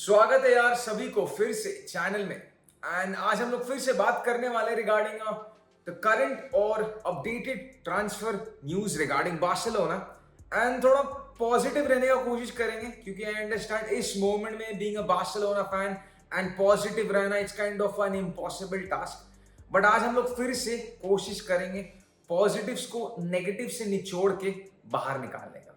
स्वागत है यार सभी को फिर से चैनल में। एंड आज हम लोग फिर से बात करने वाले रिगार्डिंग द करंट और updated transfer news regarding Barcelona. And थोड़ा पॉजिटिव रहने का कोशिश करेंगे क्योंकि आई अंडरस्टैंड इस मोमेंट में being a Barcelona fan and positive रहना it's kind of an impossible task. But आज हम लोग फिर से कोशिश करेंगे पॉजिटिव्स को नेगेटिव से निचोड़ के बाहर निकालने का।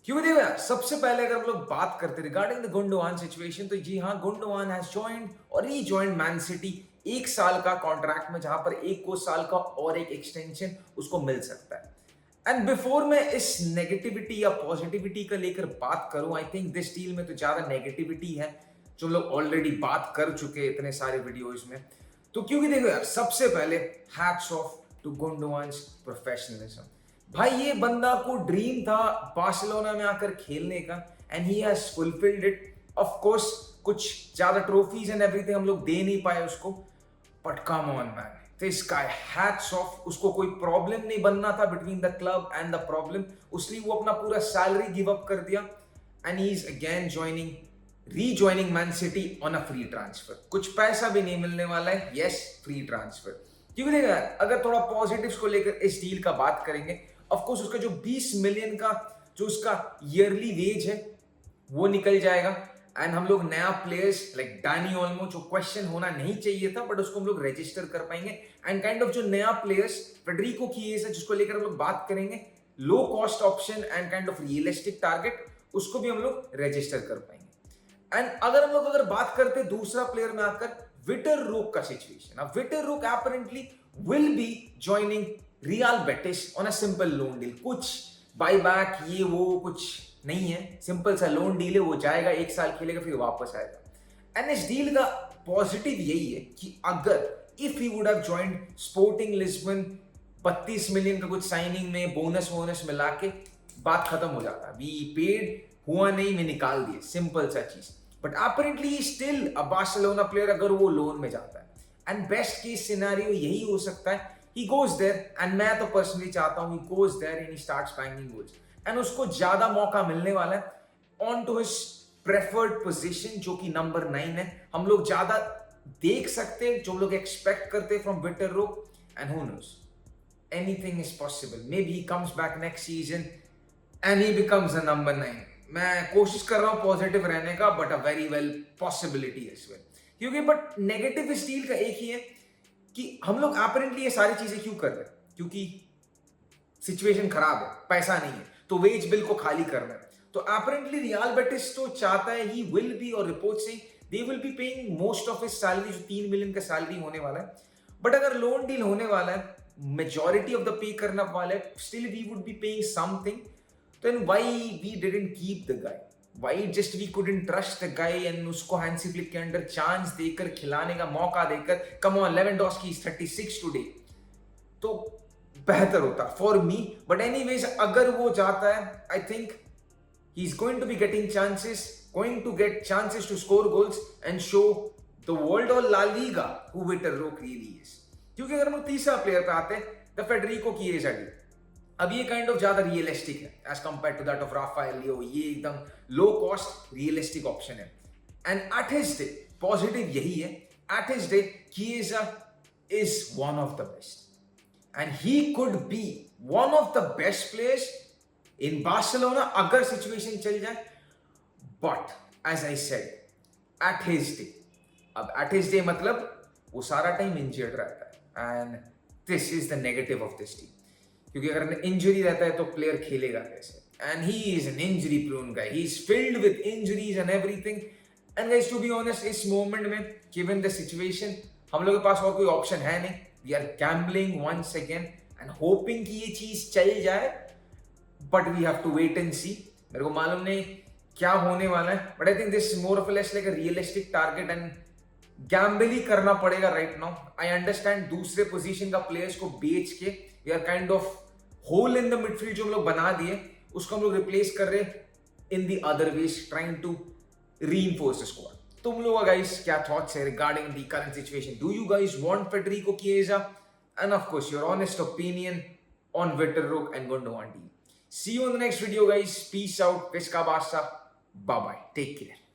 क्यों देखो यार, सबसे पहले अगर हम लोग बात करते रिगार्डिंग द गुंडोआन सिचुएशन, तो जी हाँ, गुंडोआन हैज जॉइंड और रीजॉइंड मैन सिटी 1 साल का कॉन्ट्रैक्ट में, जहां पर 1 साल का और एक एक्सटेंशन उसको मिल सकता है। एंड बिफोर मैं इस नेगेटिविटी या पॉजिटिविटी का लेकर बात करूं, आई थिंक दिस डील में तो ज्यादा नेगेटिविटी है जो लोग ऑलरेडी बात कर चुके इतने सारे वीडियोज में। तो क्योंकि देखो यार, सबसे पहले हैट्स ऑफ टू गुंडोआन्स प्रोफेशनलिज्म। भाई ये बंदा को ड्रीम था बार्सिलोना में आकर खेलने का and he has fulfilled it. Of course कुछ ज्यादा ट्रॉफीज एंड एवरीथिंग हम लोग दे नहीं पाए उसको, but come on man, this guy hats off. उसको कोई प्रॉब्लम नहीं बनना था between the club and the problem, उसलिए वो अपना पूरा सैलरी गिव अप कर दिया and he is again rejoining Man City on a free transfer. कुछ पैसा भी नहीं मिलने वाला है, यस, फ्री ट्रांसफर। क्योंकि देखा अगर थोड़ा पॉजिटिव्स को लेकर इस डील का बात करेंगे, ऑफ कोर्स उसका जो 20 मिलियन का जो उसका ईयरली वेज है वो निकल जाएगा एंड हम लोग नया प्लेयर्स लाइक डानी ओल्मो, जो क्वेश्चन होना नहीं चाहिए था बट उसको हम लोग रजिस्टर कर पाएंगे। एंड काइंड ऑफ जो नया प्लेयर्स फेडरिको किएसा, जिसको लेकर हम लोग बात करेंगे, low cost option and kind of realistic target, उसको भी हम लोग रजिस्टर कर पाएंगे। एंड अगर बात करते दूसरा प्लेयर में आकर विटर रोक का सिचुएशन, अब विटर रोक apparently will be joining real Betis on a simple loan deal. कुछ बाईबैक ये वो कुछ नहीं है, सिंपल सा लोन डील है। वो जाएगा, 1 साल खेलेगा, फिर वापस आएगा। एंड इस डील का पॉजिटिव यही है कि अगर if he would have joined sporting Lisbon, 32 million का कुछ साइनिंग में बोनस मिला के बात खत्म हो जाता। वी पेड, हुआ नहीं, मैं निकाल दिए, सिंपल सा चीज। But apparently still a Barcelona player अगर वो लोन में जाता है, एंड बेस्ट केस सिनेरियो यही हो सकता है, he goes there, and मैं तो पर्सनली चाहता हूं he goes there and he starts banging goals, and उसको ज्यादा मौका मिलने वाला है on to his preferred position जो कि नंबर 9 है। हम लोग ज्यादा देख सकते हैं, जो लोग एक्सपेक्ट करते हैं from विटर Roque, and who knows, anything is possible, maybe he comes back next season and he becomes a number 9। मैं कोशिश कर रहा हूं पॉजिटिव रहने का, but a very well possibility as well. क्योंकि बट नेगेटिव इस डील का एक ही है कि हम लोग अपरेंटली ये सारी चीजें क्यों कर रहे हैं, क्योंकि सिचुएशन खराब है, पैसा नहीं है, तो वेज बिल को खाली करना है। तो अपरेंटली रियल बेटिस तो चाहता है, ही विल बी, और रिपोर्ट से they will be paying most of his salary, जो 3 मिलियन का सैलरी होने वाला है। बट अगर लोन डील होने वाला है, मेजॉरिटी ऑफ द पे करना वाला है, still we would be paying something. Then why we didn't keep the guy, why just we couldn't trust the guy and उसको हैंसी फ्लिक के अंडर चांस देकर, खिलाने का मौका देकर, come on, Lewandowski is 36 today, तो बेहतर होता फॉर मी। बट एनीवेज अगर वो जाता है, I think he is going to be getting chances, going to get chances to score goals and show the world और ला लीगा हु विटर रोक really is. क्योंकि अगर हम तीसरा प्लेयर पे आते हैं, द फेडरिको किएसा डील, अब ये काइंड ऑफ ज्यादा रियलिस्टिक है as compare to that of Rafael Leao. ये एकदम लो कॉस्ट रियलिस्टिक ऑप्शन है। And at his day positive यही है, at his day Chiesa is one of the best and he could be one of the best players in Barcelona अगर situation चल जाए। But as I said, at his day, अब at his day मतलब वो सारा time injured रहता है, and this is the negative of this team. क्योंकि अगर इंजरी रहता है तो प्लेयर खेलेगा कैसे, and he is an injury prone guy, he is filled with injuries and everything. And guys, to be honest, इस मोमेंट में गिवन द सिचुएशन हम लोगों के पास और कोई ऑप्शन है नहीं। We are gambling once again and hoping कि ये चीज चल जाए, but we have to wait and see. मेरे को मालूम नहीं क्या होने वाला है, but I think this more of less like a realistic target and gamble ही करना पड़ेगा राइट नाउ। आई अंडरस्टैंड दूसरे पोजीशन का प्लेयर्स को बेच के we are kind of hole in the midfield जो हम लोग बना दिए, उसको हम लोग रिप्लेस कर रहे in the other ways, trying to reinforce the squad. तुम लोग गाइस क्या थॉट्स है regarding the current situation? Do you guys want Federico Chiesa? And of course your honest opinion on Vitor Roque and Gundogan deal. See you in the next video guys, peace out, विस्का बासा, bye bye, take care.